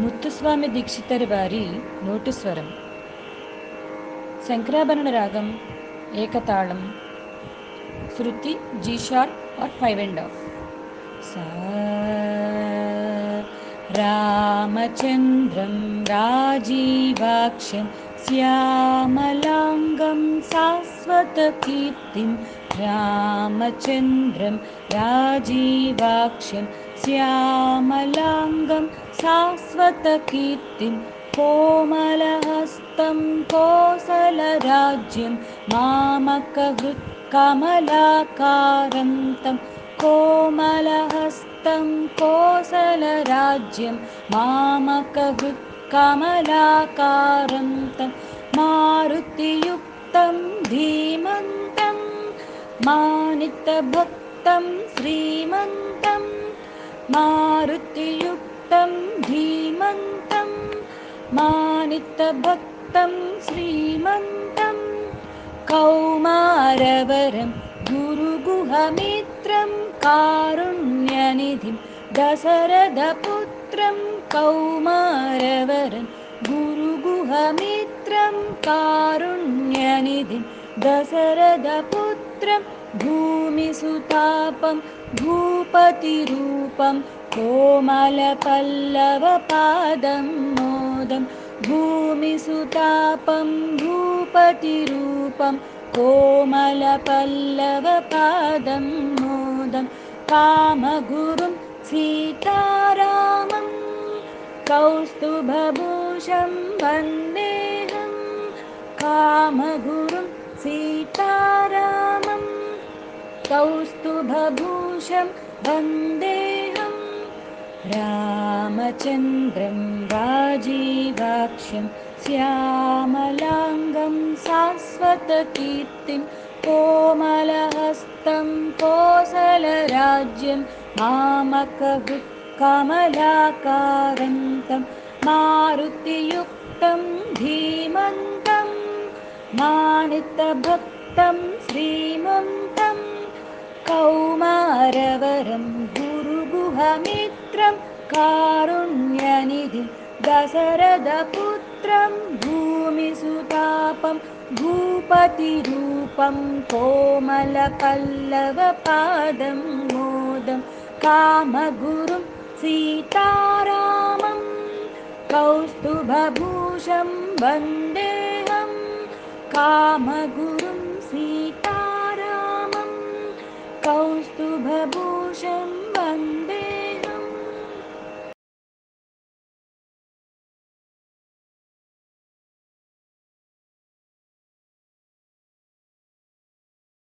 ముత్తుస్వామి దీక్షితర్ వారి నోటి స్వరం. శంకరాభరణ రాగం ఏకతాళం. శృతి జీ షార్ప్ ఆర్ 5/2. सा रामचन्द्रं राजीवाक्षं श्यामलाङ्गं शाश्वतकीर्तिं रामचन्द्रं राजीवाक्षं श्यामलाङ्गं शाश्वतकीर्तिं कोमलहस्तं कोसलराज्यं मामकहृत्कमलाकारं तं कोमलहस्तं कोसलराज्यं मामकहृत्कमलाकारं तं मारुतियुक्तं धीमन्तं मानितभक्तं श्रीमन्तं मारुतियुक्तं धीमन्तं मानितभक्तं श्रीमन्तं कौमारवरं गुरुगुहमित्रं कारुण्यनिधिं दशरथपुत्रं कौमारवरं गुरुगुहमित्रं कारुण्यनिधिं दशरथपुत्रं भूमिसुतापं भूपतिरूपं कोमलपल्लवपादं मोदं भूमिसुतापं भूपतिरूपं कोमलपल्लवपादं मोदं कामगुरुं सीतारामं कौस्तुभभूषं वन्देऽहं कामगुरुं सीतारामं कौस्तुभभूषं वन्देऽहं रामचन्द्रं राजीवाक्षं श्यामलाङ्गं शाश्वतकीर्तिं कोमलहस्तं कोसलराज्यं मामकहृत्कमलाकारं तं मारुतियुक्तं धीमन्तं मानितभक्तं श्रीमन्तं कौमारवरं गुरुगुहमित्रं कारुण्यनिधिं दशरथपुत्रं भूमिसुतापं भूपतिरूपं कोमलपल्लवपादं मोदं कामगुरुं सीतारामं कौस्तुभभूषं वन्देऽहं कामगुरुं सीतारामं कौस्तुभभूषं